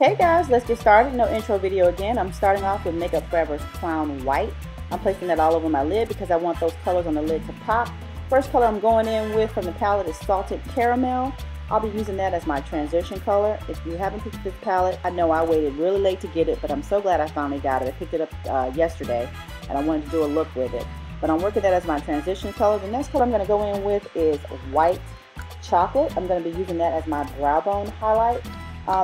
Hey guys, let's get started. No intro video again. I'm starting off with Makeup Forever's Clown White. I'm placing that all over my lid because I want those colors on the lid to pop. First color I'm going in with from the palette is Salted Caramel. I'll be using that as my transition color. If you haven't picked this palette, I know I waited really late to get it, but I'm so glad I finally got it. I picked it up yesterday and I wanted to do a look with it. But I'm working that as my transition color. The next color I'm going to go in with is White Chocolate. I'm going to be using that as my brow bone highlight.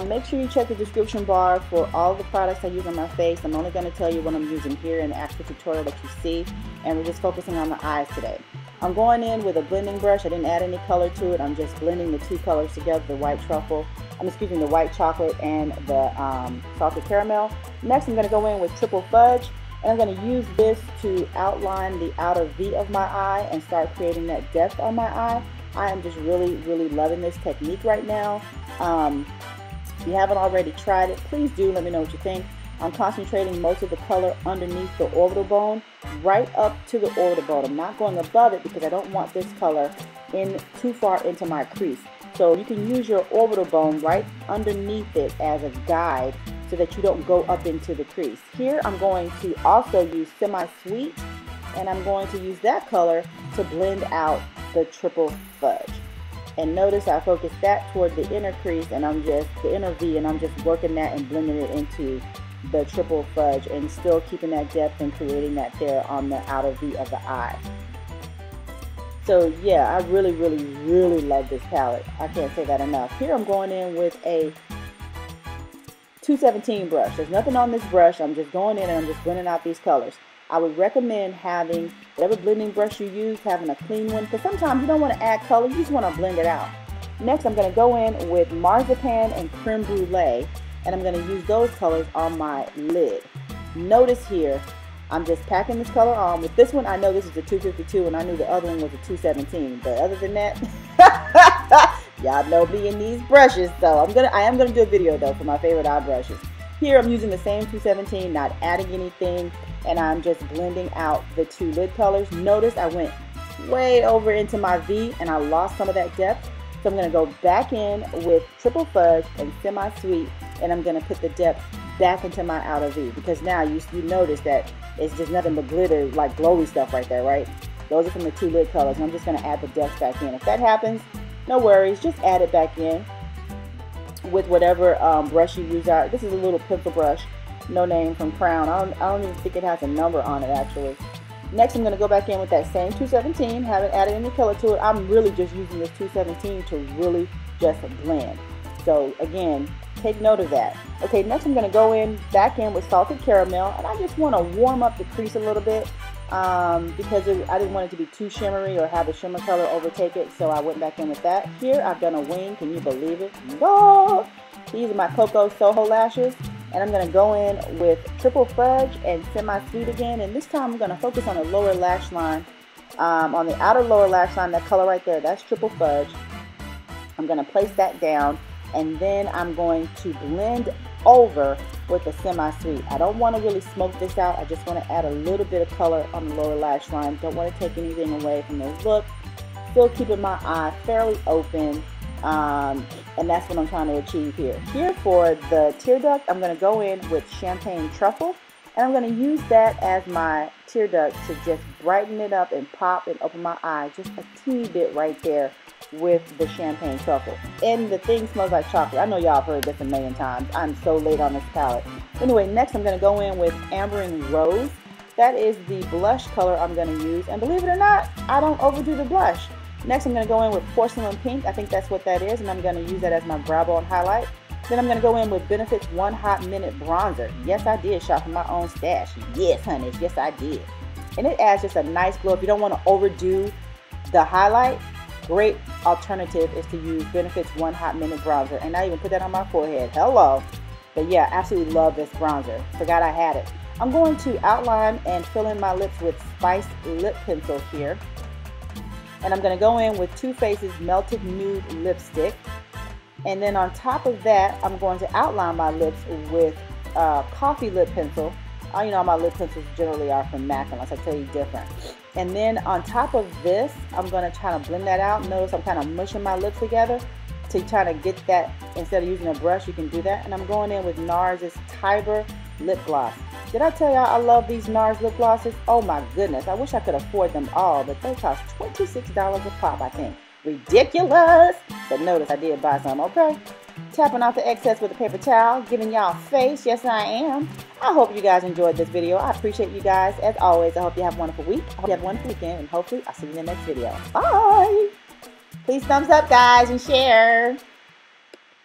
Make sure you check the description bar for all the products I use on my face. I'm only going to tell you what I'm using here in the actual tutorial that you see, and we're just focusing on the eyes today. I'm going in with a blending brush. I didn't add any color to it. I'm just blending the two colors together, the white truffle, the white chocolate and the salted caramel. Next I'm going to go in with Triple Fudge, and I'm going to use this to outline the outer V of my eye and start creating that depth on my eye. I am just really loving this technique right now. If you haven't already tried it, please do let me know what you think. I'm concentrating most of the color underneath the orbital bone, right up to the orbital bone. I'm not going above it because I don't want this color in too far into my crease. So you can use your orbital bone right underneath it as a guide so that you don't go up into the crease. Here I'm going to also use Semi-Sweet, and I'm going to use that color to blend out the Triple Fudge. And notice I focus that toward the inner crease and the inner V, and I'm just working that and blending it into the Triple Fudge and still keeping that depth and creating that there on the outer V of the eye. So yeah, I really love this palette. I can't say that enough. Here I'm going in with a 217 brush. There's nothing on this brush. I'm just going in and I'm just blending out these colors. I would recommend having whatever blending brush you use, having a clean one, because sometimes you don't want to add color, you just want to blend it out. Next, I'm going to go in with Marzipan and Crème Brulee, and I'm going to use those colors on my lid. Notice here, I'm just packing this color on. With this one, I know this is a 252, and I knew the other one was a 217. But other than that, y'all know me and these brushes, so I am gonna do a video though for my favorite eye brushes. Here, I'm using the same 217, not adding anything, and I'm just blending out the two lid colors. Notice I went way over into my V and I lost some of that depth. So I'm going to go back in with Triple Fudge and Semi-Sweet, and I'm going to put the depth back into my outer V, because now you notice that it's just nothing but glitter, like glowy stuff right there, right? Those are from the two lid colors, and I'm just going to add the depth back in. If that happens, no worries, just add it back in with whatever brush you use. This is a little pencil brush, no name, from Crown. I don't even think it has a number on it actually. Next, I'm going to go back in with that same 217, haven't added any color to it. I'm really just using this 217 to really just blend. So again, take note of that. Okay, next I'm going to go back in with Salted Caramel, and I just want to warm up the crease a little bit because I didn't want it to be too shimmery or have the shimmer color overtake it, so I went back in with that. Here I've done a wing, can you believe it? Oh! These are my Cocoa Soho lashes. And I'm going to go in with Triple Fudge and Semi-Sweet again. And this time I'm going to focus on the lower lash line. On the outer lower lash line, that color right there, that's Triple Fudge. I'm going to place that down. And then I'm going to blend over with the Semi-Sweet. I don't want to really smoke this out. I just want to add a little bit of color on the lower lash line. Don't want to take anything away from the look. Still keeping my eye fairly open. And that's what I'm trying to achieve here. Here for the tear duct, I'm going to go in with Champagne Truffle, and I'm going to use that as my tear duct to just brighten it up and pop and open my eye just a teeny bit right there with the Champagne Truffle. And the thing smells like chocolate. I know y'all have heard this a million times. I'm so late on this palette. Anyway, next I'm going to go in with Ambering Rose. That is the blush color I'm going to use, and believe it or not, I don't overdo the blush. Next, I'm going to go in with Porcelain Pink. I think that's what that is, and I'm going to use that as my brow bone highlight. Then I'm going to go in with Benefit's One Hot Minute Bronzer. Yes, I did shop in my own stash. Yes, honey, yes, I did. And it adds just a nice glow. If you don't want to overdo the highlight, great alternative is to use Benefit's One Hot Minute Bronzer. And I even put that on my forehead. Hello. But yeah, absolutely love this bronzer. Forgot I had it. I'm going to outline and fill in my lips with Spice Lip Pencil here. And I'm going to go in with Too Faced's Melted Nude Lipstick. And then on top of that, I'm going to outline my lips with Coffee Lip Pencil. You know, my lip pencils generally are from M.A.C, unless I tell you different. And then on top of this, I'm going to try to blend that out. Notice I'm kind of mushing my lips together. to try to get that, instead of using a brush, you can do that. And I'm going in with NARS's Tiber lip gloss. Did I tell y'all I love these NARS lip glosses? Oh my goodness, I wish I could afford them all, but they cost $26 a pop, I think. Ridiculous! But notice I did buy some, okay? Tapping off the excess with a paper towel, giving y'all face. Yes, I am. I hope you guys enjoyed this video. I appreciate you guys. As always, I hope you have a wonderful week. I hope you have a wonderful weekend, and hopefully I'll see you in the next video. Bye! Please thumbs up, guys, and share.